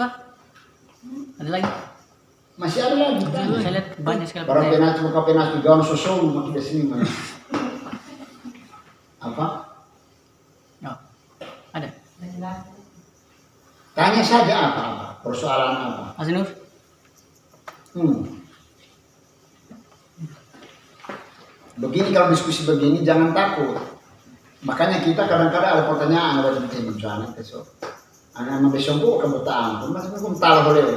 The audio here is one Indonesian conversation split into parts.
Puspa, ada lagi? Masih ada lagi kan? Saya lihat banyak sekali. Barang penalti muka penalti gaun sosok makin di sini mana? Apa? Oh, ada. Tanya saja apa? Persoalan apa? Asinur. Begini kalau diskusi begini jangan takut. Makanya kita kadang-kadang ada pertanyaan wajib kita bicara besok. Anak besok kok kebetulan, masih belum tahu boleh.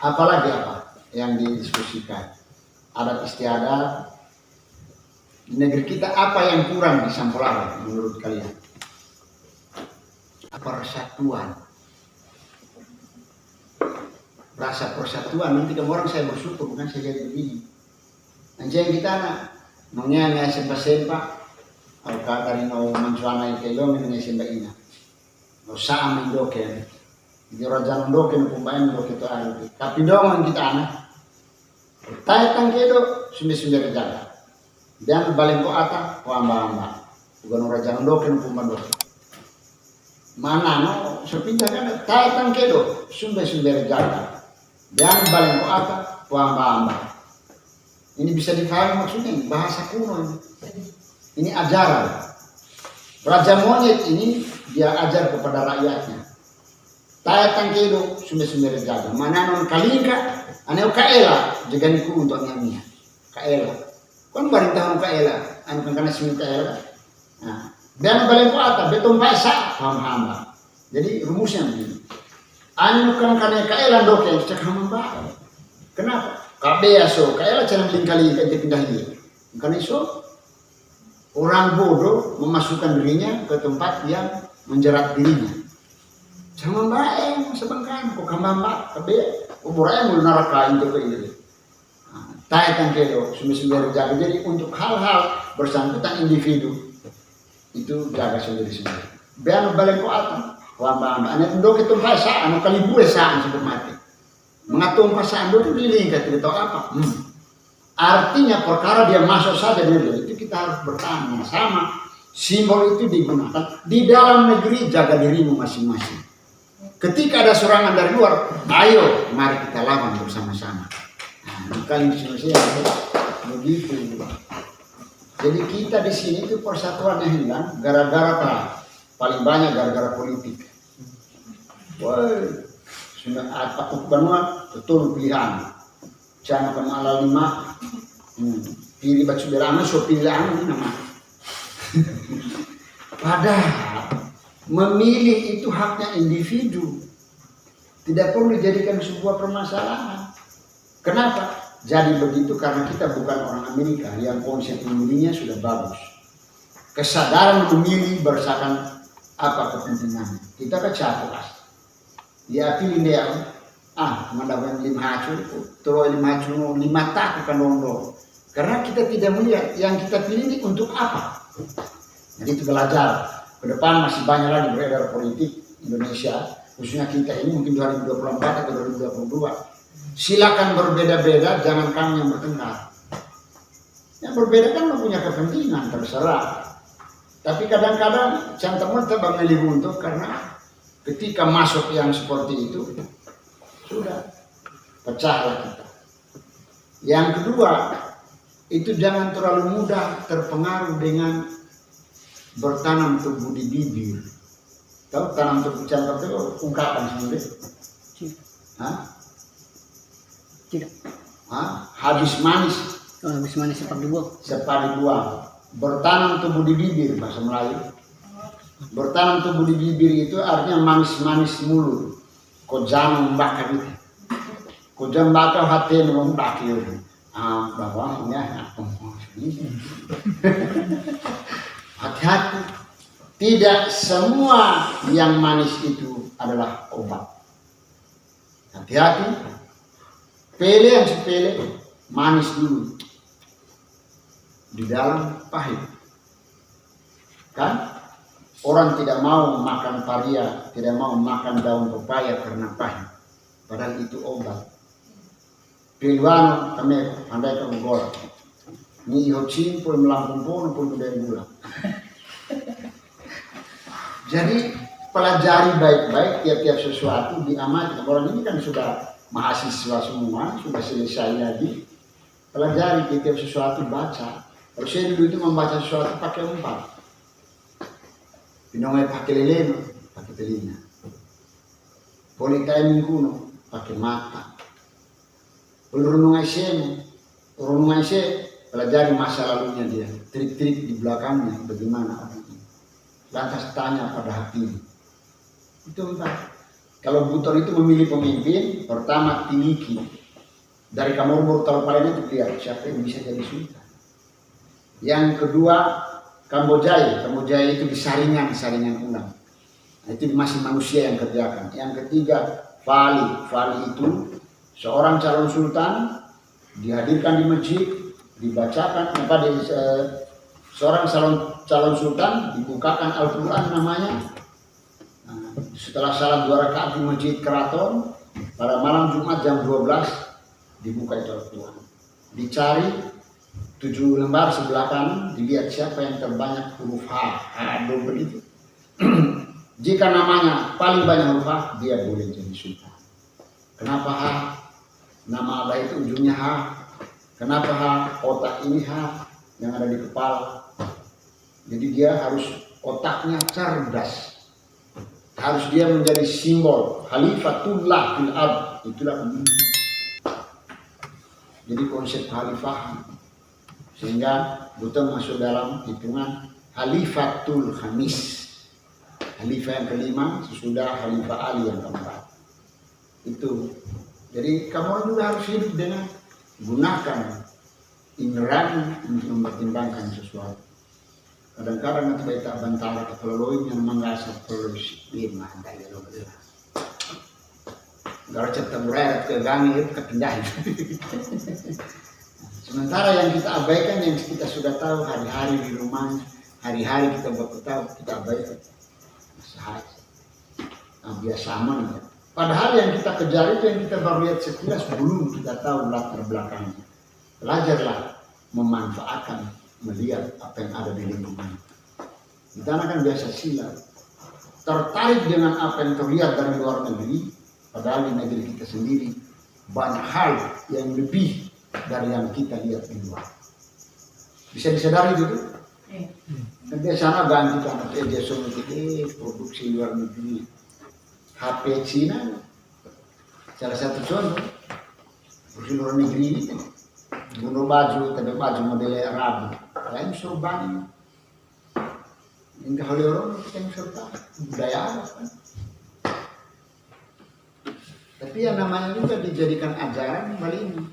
Apalagi apa yang didiskusikan? Adat istiadat di negeri kita apa yang kurang di Sampolara menurut kalian? Persatuan. Rasa persatuan nanti kamu orang saya bersyukur bukan saya jadi begini. Nanti yang kita nongnya sempa-sempa, kalau kata mau mencuana itu nongnya sempa ina, mau sama indoken, di raja indoken pemain indoken itu ada. Tapi dong kita anak, tayang kedo sumber kerja, dan balik ko ata ko amba, bukan raja indoken pemain indoken. Mana no sepindah kan tayang kedo sumber kerja. Dan balik ko ata ko amba. Ini bisa difahami maksudnya bahasa kuno ini. Ini ajaran. Raja monyet ini dia ajar kepada rakyatnya. Tayatan kedo sumber jaga. Mana non kalingka aneu kaela jaganiku untuk nyamia. Kaela. Kon bari tahun kaela anu kan kana simi kaela. Nah, dan balik ko ata beton paisa hamba. Jadi rumusnya begini. Anu kan kana kaela doke cek hamba. Kenapa? Kabe aso, kaya cara kali ke pindah dia. Karena itu orang bodoh memasukkan dirinya ke tempat yang menjerat dirinya. Jangan baik, sebangkan, kok kambang kabe, kuburai mulu neraka itu ke ini. Tayang kedo, sumber jaga. Jadi untuk hal-hal bersangkutan individu itu jaga sendiri-sendiri. Biar balik ko atam, wamba, ane tunduk itu bahasa, anu kali bue saan sebelum mati. Mengatung pasang itu dilingkat tidak tahu apa. Artinya perkara dia masuk saja dulu itu kita harus bertanya sama simbol itu digunakan di dalam negeri jaga dirimu masing-masing. Ketika ada serangan dari luar, ayo mari kita lawan bersama-sama. Nah, kali ini begitu. Jadi kita di sini itu persatuannya hilang gara-gara apa? Paling banyak gara-gara politik. Woi. Sudah apa banua betul pilihan jangan kemala lima pilih baca berana so pilihan ini nama padahal memilih itu haknya individu tidak perlu dijadikan sebuah permasalahan. Kenapa jadi begitu? Karena kita bukan orang Amerika yang konsep memilihnya sudah bagus, kesadaran memilih berdasarkan apa kepentingannya. Kita kecapean dia pilih dia mendapat 5 hacu terus 5 hacu 5 tak kanondo karena kita tidak melihat yang kita pilih ini untuk apa. Jadi itu belajar ke depan masih banyak lagi beredar politik Indonesia khususnya kita ini mungkin 2024 atau 2022 silakan berbeda-beda jangan kami yang bertengkar. Yang berbeda kan mempunyai kepentingan terserah tapi kadang-kadang cantik-cantik memilih untuk karena ketika masuk yang seperti itu, sudah pecahlah kita. Yang kedua, itu jangan terlalu mudah terpengaruh dengan bertanam tebu di bibir. Tahu tanam tebu cantik itu ungkapan sendiri? Tidak. Habis manis. Oh, habis manis sepak dibuang. Sepak dibuang. Bertanam tebu di bibir bahasa Melayu. Bertanam tebu di bibir itu artinya manis-manis mulut. Kau jangan membakar itu. Kau jangan bakar hati membakar itu. Bawahnya hati-hati. Tidak semua yang manis itu adalah obat. Hati-hati. Pele yang sepele manis dulu. Di dalam pahit. Kan? Orang tidak mau makan paria, tidak mau makan daun pepaya karena pahit. Padahal itu obat. Pilwano kami andai ke gula. Ni hocin pun melampung pun dari gula. Jadi pelajari baik-baik tiap-tiap sesuatu, diamati. Orang ini kan sudah mahasiswa semua, sudah selesai lagi. Pelajari tiap-tiap sesuatu, baca. Kalau saya dulu itu membaca sesuatu pakai umpan. Pinongnya pakai leleno, pakai telinga. Boleh kain mingguno, pakai mata. Renungan saya pelajari masa lalunya dia, trik-trik di belakangnya bagaimana orang ini. Lantas tanya pada hati. Itu entah. Kalau Buton itu memilih pemimpin, pertama tiliki. Dari Kamormor Talpalena itu lihat siapa yang bisa jadi sultan. Yang kedua Kamboja itu disaringan ulang. Nah, itu masih manusia yang kerjakan. Yang ketiga Fali itu seorang calon sultan dihadirkan di masjid, dibacakan seorang calon sultan dibukakan Al-Quran namanya. Nah, setelah salat 2 rakaat di masjid keraton pada malam Jumat jam 12 dibuka itu Al-Quran. Dicari 7 lembar sebelah kanan, dilihat siapa yang terbanyak huruf H double itu. Jika namanya paling banyak huruf H, dia boleh jadi sultan. Kenapa H? Nama Allah itu ujungnya H. Kenapa H? Otak ini H yang ada di kepala. Jadi dia harus otaknya cerdas. Harus dia menjadi simbol Khalifatullah fil ard. Itulah pemimpin. Jadi konsep khalifah. Sehingga Buton masuk dalam hitungan Khalifatul Khamis. Khalifah yang kelima sesudah Khalifah Ali yang keempat. Itu. Jadi kamu juga harus hidup dengan gunakan indera untuk mempertimbangkan sesuatu. Kadang-kadang nanti kita bantara kalau yang mengasah terus lima dari lo berdua. Kalau cepat berat ke gang itu kepindahan. Sementara yang kita abaikan yang kita sudah tahu hari-hari di rumah, hari-hari kita tahu kita abaikan. Sehari. Nah, biasa aman ya. Padahal yang kita kejar itu yang kita baru lihat sekilas belum kita tahu latar belakangnya. Belajarlah memanfaatkan, melihat apa yang ada di lingkungan. Kita kan biasa silat, tertarik dengan apa yang terlihat dari luar negeri, padahal di negeri kita sendiri banyak hal yang lebih dari yang kita lihat di luar. Bisa disadari itu? Nanti sana ganti karena kerja produksi luar negeri. HP Cina, salah satu contoh, produksi luar negeri ini, bunuh baju, tapi baju model Arab, lain suruh bani. Hingga oleh orang kita yang serta budaya Arab kan. Tapi yang namanya juga dijadikan ajaran kembali ini,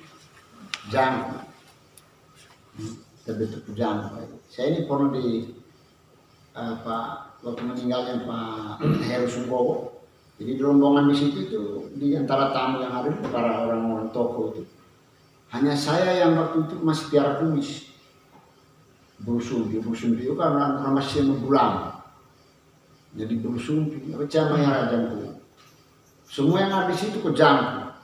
jangkau, terbentuk jangkau. Saya ini pernah di waktu meninggalnya Pak Heru Sungkowo. Jadi di rombongan di situ itu di antara tamu yang ada para orang-orang toko itu hanya saya yang waktu itu masih piara kumis bersumpi itu karena masih bulan jadi bersumpi macam yang rajangku semua yang ada di situ kejangku.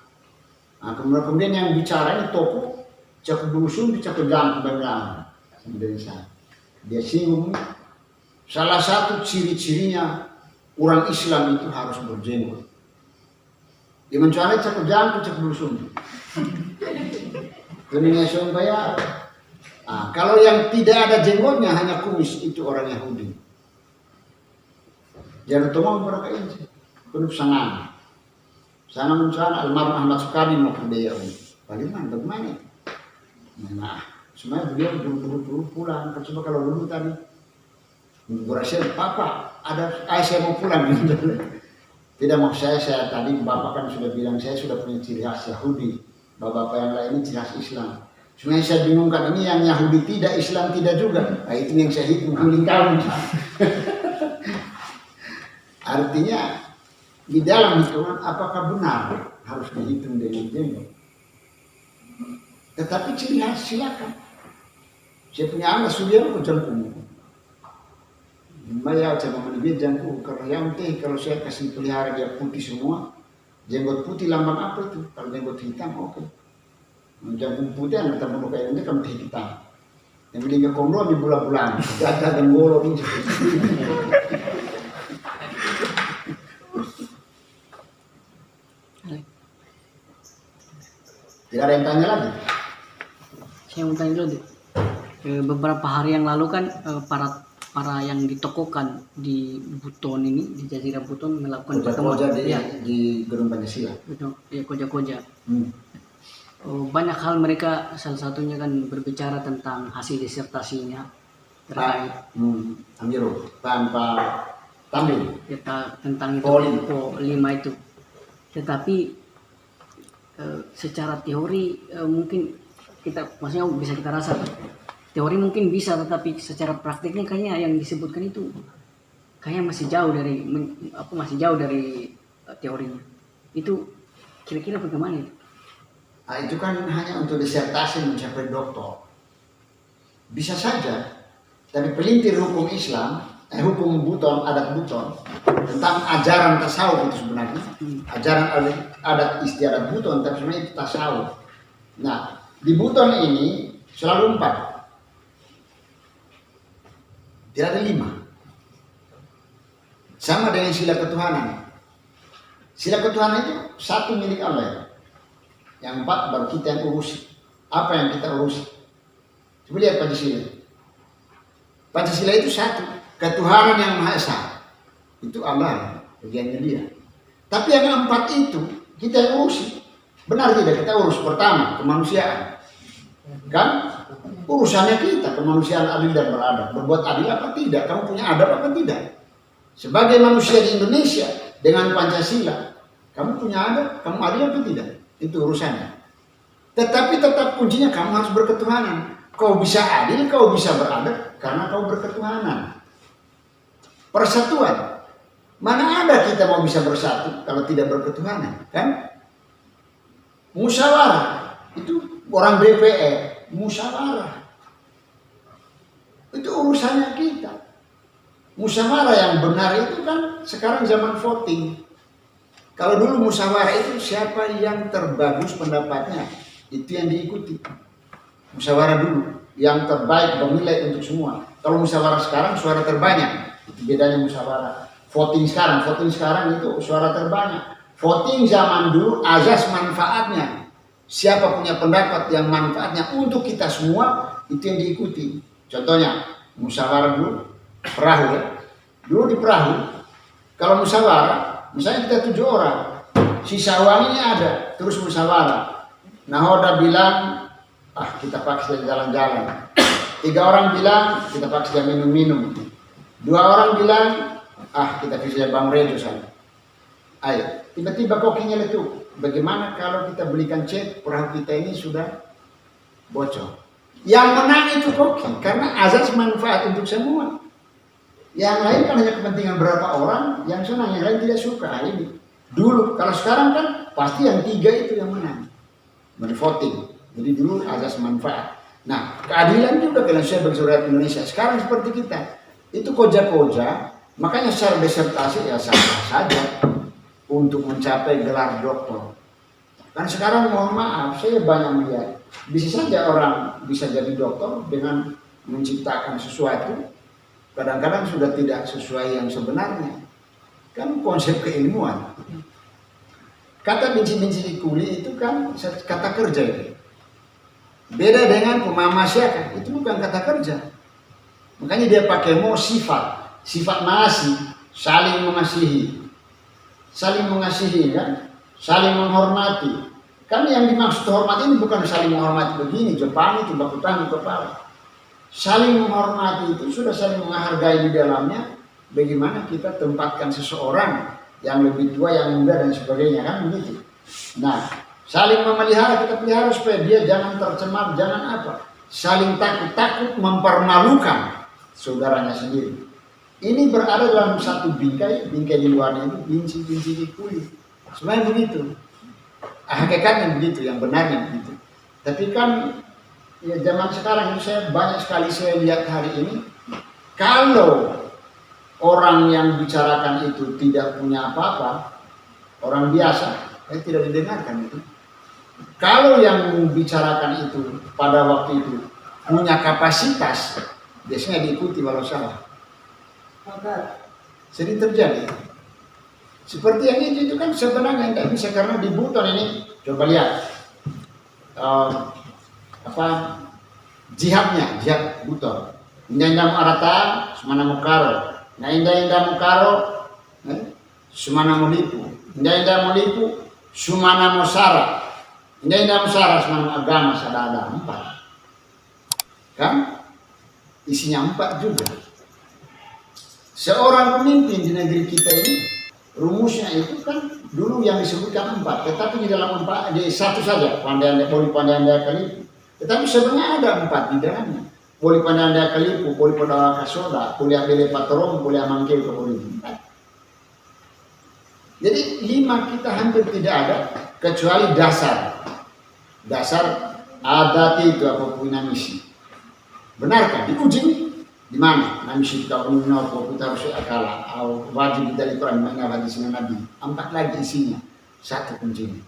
Nah, kemudian yang bicara ini toko cak bersumpi cak kejangku bagaimana dari saya dia singgung salah satu ciri-cirinya orang Islam itu harus berjenggot. Dia mencari cakap jangkau, cakap berusun. Kemudian supaya, kalau yang tidak ada jenggotnya hanya kumis itu orang Yahudi. Jangan tolong mereka ini, penuh sangat. Sana mencari almarhum Ahmad Sukadi mau beliau. Bagaimana? Nah, sebenarnya beliau dulu pulang. Coba kalau dulu tadi. Berhasil, Papa, saya mau pulang. Tidak mau saya tadi Bapak kan sudah bilang saya sudah punya ciri khas Yahudi. Bapak yang lain ini ciri khas Islam. Sebenarnya saya bingungkan ini yang Yahudi tidak, Islam tidak juga. Nah, itu yang saya hitung kuling kamu. Artinya di dalam hitungan apakah benar harus dihitung dengan jenggot. Tetapi ciri khas silakan. Saya punya anak sudah berjenggot. Maya coba menibir jangkau karena yang kalau saya kasih pelihara dia putih semua, jenggot putih lambang apa itu? Kalau jenggot hitam oke. Jangkau putih yang kita mau kayak ini kan hitam. Yang beli ke kondo di bulan-bulan, ada dan bolong ini. Tidak ada yang tanya lagi. Saya mau tanya dulu deh. Beberapa hari yang lalu kan para yang ditokokan di Buton ini, di Jazirah Buton melakukan Koja-koja pertemuan. Ya, di Gedung Pancasila. betul. Ya, koja-koja. Hmm. Banyak hal mereka, salah satunya kan berbicara tentang hasil disertasinya terkait Amiro, tanpa tampil. kita tentang itu Poli. Po 5 itu. Tetapi secara teori mungkin kita, maksudnya bisa kita rasa teori mungkin bisa, tetapi secara praktiknya kayaknya yang disebutkan itu kayaknya masih jauh dari teorinya. Itu kira-kira bagaimana itu? Nah, itu kan hanya untuk disertasi mencapai doktor. Bisa saja, tapi pelintir hukum Islam, hukum Buton, adat Buton, tentang ajaran tasawuf itu sebenarnya. Ajaran adat istiadat Buton, tapi sebenarnya itu tasawuf. Nah, di Buton ini selalu 4. Tidak ada 5. Sama dengan sila ketuhanan. Sila ketuhanan itu satu milik Allah. Yang 4 baru kita yang urusi. Apa yang kita urusi? Coba lihat Pancasila. Pancasila itu satu. Ketuhanan yang Maha Esa. Itu Allah. Bagiannya dia. Tapi yang 4 itu kita yang urusi. Benar tidak? Kita urus pertama kemanusiaan. Kan? Urusannya kita, kemanusiaan adil dan beradab. Berbuat adil apa tidak? Kamu punya adab apa tidak? Sebagai manusia di Indonesia dengan Pancasila, kamu punya adab, kamu adil apa tidak? Itu urusannya. Tetapi tetap kuncinya kamu harus berketuhanan. Kau bisa adil, kau bisa beradab karena kau berketuhanan. Persatuan. Mana ada kita mau bisa bersatu kalau tidak berketuhanan, kan? Musyawarah. Itu orang DPR, musyawarah. Itu urusannya kita. Musyawarah yang benar itu kan sekarang zaman voting. Kalau dulu musyawarah itu siapa yang terbagus pendapatnya, itu yang diikuti. Musyawarah dulu, yang terbaik pemilih untuk semua. Kalau musyawarah sekarang suara terbanyak, itu bedanya musyawarah. Voting sekarang itu suara terbanyak. Voting zaman dulu azas manfaatnya. Siapa punya pendapat yang manfaatnya untuk kita semua, itu yang diikuti. Contohnya, musyawarah dulu, perahu ya. Dulu di perahu, kalau musyawarah, misalnya kita 7 orang, sisa uang ini ada, terus musyawarah. Nahoda bilang, kita paksa jalan-jalan. 3 orang bilang, kita paksa minum-minum. 2 orang bilang, kita bisa Bang Rejo sana. Ayo, tiba-tiba kokinya letup. Bagaimana kalau kita belikan cek, perahu kita ini sudah bocor. Yang menang itu koki, karena azas manfaat untuk semua. Yang lain kan hanya kepentingan berapa orang, yang senang, yang lain tidak suka. Ini dulu, kalau sekarang kan pasti yang 3 itu yang menang. Men-voting. Jadi dulu azas manfaat. Nah, keadilan juga kalau saya bagi saudara Indonesia. Sekarang seperti kita. Itu koja-koja, makanya secara disertasi ya sah-sah saja untuk mencapai gelar doktor. Kan sekarang mohon maaf, saya banyak melihat. Bisa saja orang bisa jadi doktor dengan menciptakan sesuatu. Kadang-kadang sudah tidak sesuai yang sebenarnya. Kan konsep keilmuan. Kata binci-binci kuli itu kan kata kerja itu. Beda dengan pemamasyarakat, itu bukan kata kerja. Makanya dia pakai sifat mengasihi, saling mengasihi. Saling mengasihi kan, saling menghormati. Kan yang dimaksud hormat ini bukan saling menghormati begini, Jepang itu baku tangan kepala. Saling menghormati itu sudah saling menghargai di dalamnya. Bagaimana kita tempatkan seseorang yang lebih tua, yang muda dan sebagainya, kan begitu. Nah, saling memelihara, kita pelihara supaya dia jangan tercemar, jangan apa. Saling takut mempermalukan saudaranya sendiri. Ini berada dalam satu bingkai di luarnya itu binci di kulit. Sebenarnya begitu. Hakikatnya begitu, yang benarnya begitu. Tapi kan ya zaman sekarang itu banyak sekali saya lihat hari ini, kalau orang yang bicarakan itu tidak punya apa-apa, orang biasa, tidak didengarkan itu. Kalau yang membicarakan itu pada waktu itu punya kapasitas, biasanya diikuti walau salah. Sering terjadi. Seperti yang itu kan sebenarnya tidak bisa, karena di Buton ini, coba lihat. apa jihad buton. Indah arata semana mukaro. Nah indah mukaro semana melipu. Indah melipu semana musara. Indah musara semana agama sadada 4. Kan? Isinya 4 juga. Seorang pemimpin di negeri kita ini rumusnya itu kan dulu yang disebutkan 4, tetapi di dalam 4 di satu saja boleh pandai kalipu. Tetapi sebenarnya ada 4 di dalamnya. Boleh pandai kalipu, boleh pandai kasoda, boleh ambil patrong, boleh amangkil ke boleh 4. Jadi 5 kita hampir tidak ada kecuali dasar adat itu apa punya misi. Benarkah diuji? Di mana? Nami kita umumnya kita harus akala, wajib dari Quran mana hadis Nabi. 4 lagi isinya, 1 kuncinya.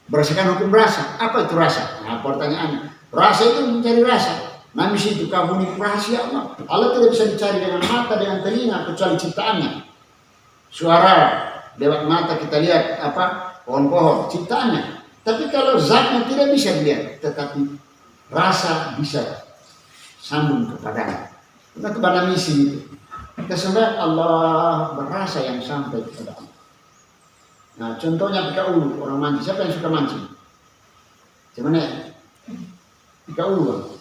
Berdasarkan hukum rasa. Apa itu rasa? Nah, pertanyaannya. Rasa itu mencari rasa. Nami itu kamu rahasia Allah. Allah tidak bisa dicari dengan mata, dengan telinga, kecuali ciptaannya. Suara lewat mata kita lihat apa pohon-pohon ciptaannya. Tapi kalau zatnya tidak bisa dilihat, tetapi rasa bisa sambung kepadanya. Kita kepada misi itu. Kita sembah Allah berasa yang sampai kepada Allah. Nah contohnya Ika Ulu, orang mancing. Siapa yang suka mancing? Gimana ya? Ika Ulu,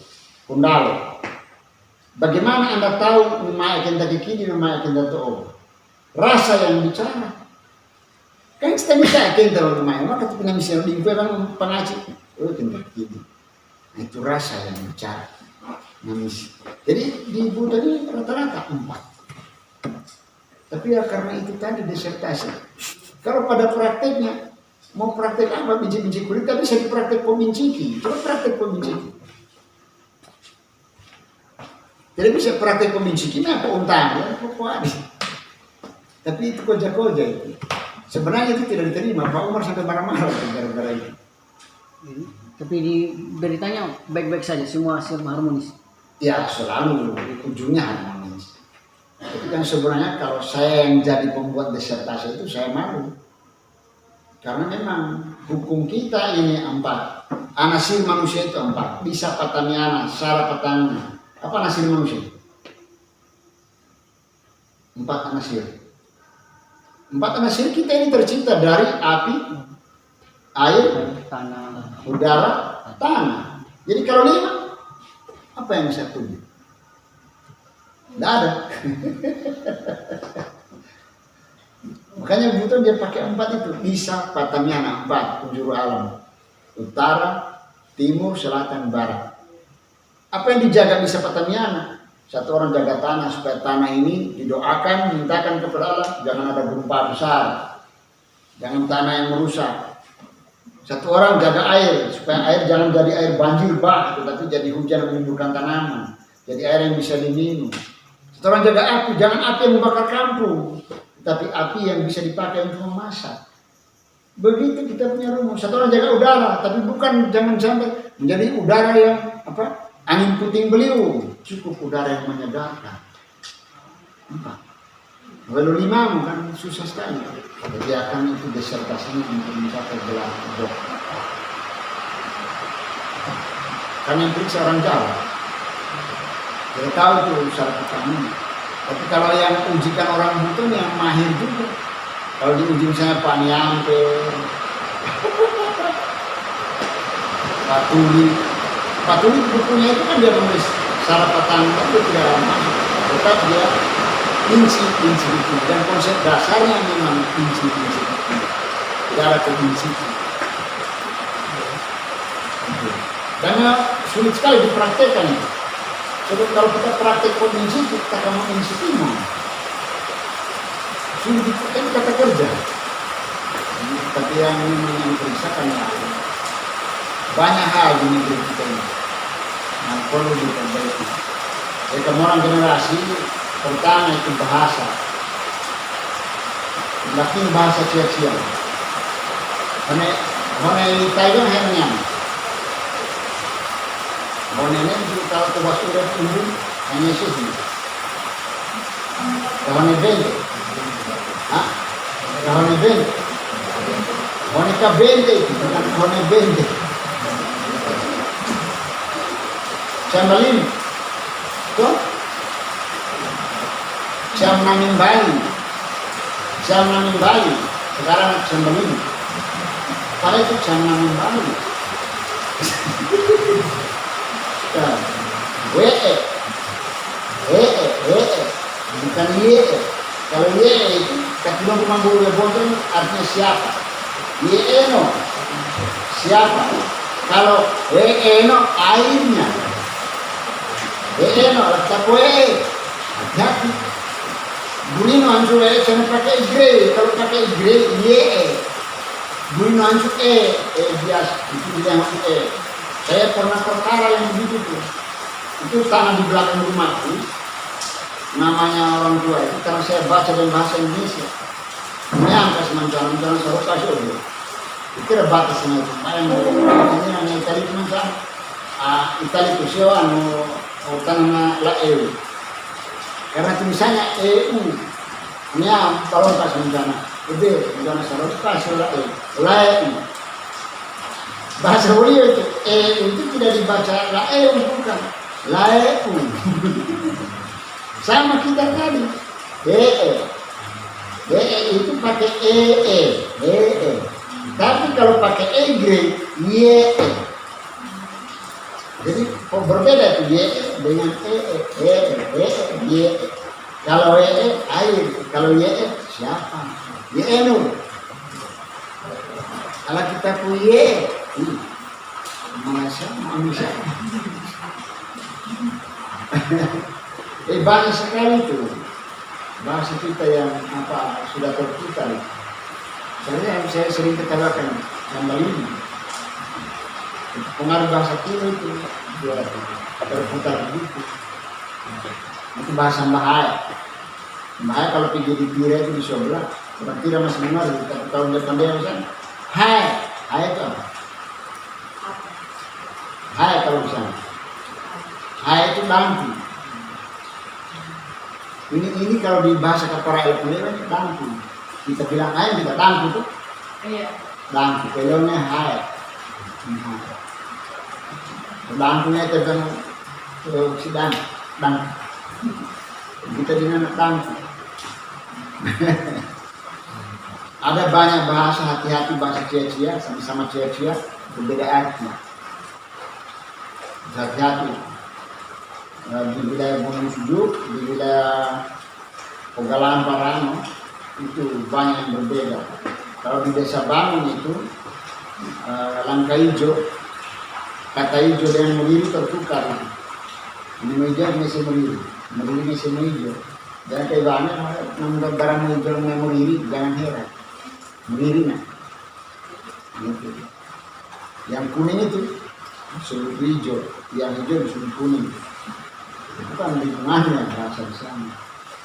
Kundalo. Bagaimana Anda tahu memang kenta kini, memang kenta toh? Rasa yang bicara. Kan kita bisa kenta memang. Maka kita punya misi yang diinfokan pengacik. Oh kenta kini. Nah, itu rasa yang bicara. Misi. Jadi di Buddha ini rata-rata 4. Tapi ya karena itu tadi disertasi. Kalau pada prakteknya mau praktek apa biji-biji kulit, tapi bisa dipraktek peminciki. Coba praktek peminciki. Jadi bisa praktek peminciki, apa untang ya, pokoknya. Tapi itu koja-koja itu. Sebenarnya itu tidak diterima. Pak Umar sampai marah-marah gara-gara itu. Tapi di beritanya baik-baik saja, semua harmonis. Ya selalu ujungnya harmonis. Tapi kan sebenarnya kalau saya yang jadi pembuat disertasi itu saya malu. Karena memang hukum kita ini 4. Anasir manusia itu 4. Bisa patamiana, sara patangnya. Apa anasir manusia? 4 anasir. 4 anasir kita ini tercipta dari api, air, tanah, udara, tanah. Jadi kalau 5 apa yang bisa tunjuk? Tidak ada. Makanya begitu dia pakai 4 itu. Bisa patamiana 4 penjuru alam. Utara, timur, selatan, barat. Apa yang dijaga bisa patamiana? Satu orang jaga tanah supaya tanah ini didoakan, mintakan kepada Allah. Jangan ada gempa besar. Jangan tanah yang merusak. Satu orang jaga air, supaya air jangan jadi air banjir bah, tetapi jadi hujan menimbulkan tanaman. Jadi air yang bisa diminum. Satu orang jaga api, jangan api yang membakar kampung, tapi api yang bisa dipakai untuk memasak. Begitu kita punya rumus. Satu orang jaga udara, tapi bukan jangan sampai menjadi udara yang apa? Angin puting beliung. Cukup udara yang menyegarkan. 4. Kalau 5 kan susah sekali. Jadi akan itu disertasinya untuk mencapai gelar doktor. Karena yang periksa orang Jawa. Kita tahu itu syarat utamanya. Tapi kalau yang ujikan orang buton yang mahir juga. Kalau diuji misalnya Pak Niampe, Pak Tuli bukunya itu kan dia menulis syarat patangnya itu tidak masuk. Tetap dia inci itu dan konsep dasarnya memang inci itu tidak ada keinci. Karena sulit sekali dipraktekkan. Jadi kalau kita praktek kondisi kita akan menginsitimah. Sulit dipraktekkan kata kerja. Tapi yang memang diperiksakan banyak hal di negeri kita ini. Nah, perlu diperbaiki. Jadi orang generasi pertama itu bahasa. Lakin bahasa cia-cia. Karena Taiwan hanya Bonene itu kalau tugas udah umum hanya suhu. Kahone bende. Hah? Kahone bende. Boneka bende itu bukan kahone bende. Sambalin. Tuh. Samnamin Bali. Samnamin Bali. Sekarang Sambalin. Pada itu Samnamin Bali. WE. Bukan YE. Kalau YE itu ketulung pemambul lebonten artinya siapa? YE no. Siapa? Kalau WE no airnya. WE no letak WE. Hati. Burino ancu WE jangan pakai Y. Kalau pakai Y, YE. Burino ancu biasa. Itu dia yang Saya pernah perkara yang begitu tuh. Itu tanah di belakang rumahku. Namanya orang tua itu karena saya baca dalam bahasa Indonesia. Menyangka semacam saya kasih dia. Itu ada batasnya itu. Ini hanya Itali cuma kan. Itali itu siapa tanah laeu. Karena tulisannya EU. Ini kalau kasih rencana. Itu rencana saya kasih laeu. Bahasa Ulio itu itu tidak dibaca laeu bukan laeu. Sama kita tadi, itu pakai tapi kalau pakai ye. Jadi berbeda tuh ye dengan ye. Kalau air, kalau ye siapa? Ye nur. Kalau kita puye, manusia. Banyak sekali itu bahasa kita yang sudah terputar. Saya sering katakan Sambal ini pengaruh bahasa kuno itu dia terputar begitu. Itu bahasa bahaya. Bahaya kalau pergi di Pira itu di sebelah, orang Pira masih dengar. Tapi kalau depan dia misalnya, hai itu apa? Hai kalau misalnya, hai itu lampu. Ini kalau di bahasa kapara elektronik lampu. Kita bilang air kita lampu tuh. Iya. Lampu, pelonnya hai. Lampunya itu kan sidang, lampu. Kita dengan lampu. Ada banyak bahasa hati-hati bahasa cia-cia sama-sama cia-cia berbeda arti. Hati-hati. Di wilayah Gunung Sujuk, di wilayah Pogalan Parano itu banyak yang berbeda. Kalau di Desa Bangun itu langkah hijau, kata hijau dengan meliri tertukar. Ini hijau masih meliri masih hijau. Dan kaibahannya nama barang hijau yang meliri jangan heran, meliri nah. Gitu. Yang kuning itu sudut hijau, yang hijau sudut kuning. Itu kan lingkungannya bahasa di sana.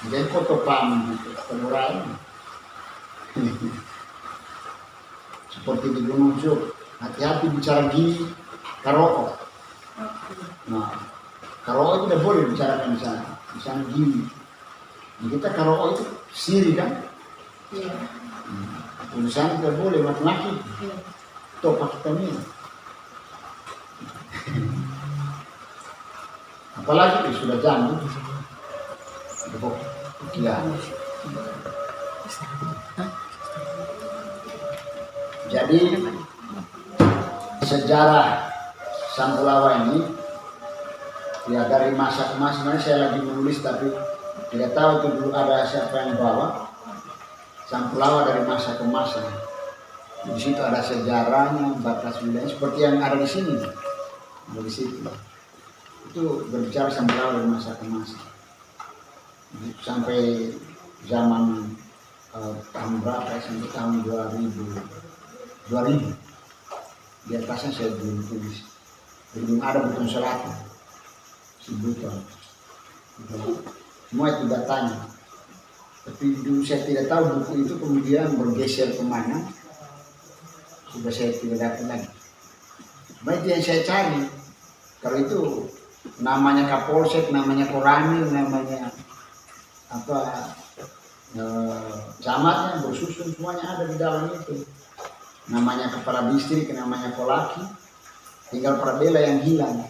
Jadi foto pam gitu, pengurai. Seperti di Gunung Sujuk, hati-hati bicara gini, karoko. Nah, karoko itu tidak boleh bicarakan di sana gini. Kita karoko itu siri kan? Iya. Tulisan tidak boleh maki-maki. Topak kita ini. Apalagi sudah jam ya. Jadi sejarah Sampulawa ini ya dari masa ke masa. Sebenarnya saya lagi menulis tapi tidak tahu itu dulu ada siapa yang bawa Sampulawa dari masa ke masa. Di situ ada sejarahnya, batas wilayah seperti yang ada di sini. Ada di situ. Itu berbicara Sampulawa dari masa ke masa sampai zaman tahun berapa sampai tahun 2000 di atasnya saya belum tulis, belum ada buton selatan si buton semua itu datanya. Tapi dulu saya tidak tahu buku itu kemudian bergeser kemana, sudah saya tidak dapat lagi. Baik yang saya cari kalau itu namanya Kapolsek, namanya Koramil, namanya camatnya bersusun semuanya ada di dalam itu. Namanya kepala distrik, namanya Kolaki, tinggal Pradela yang hilang.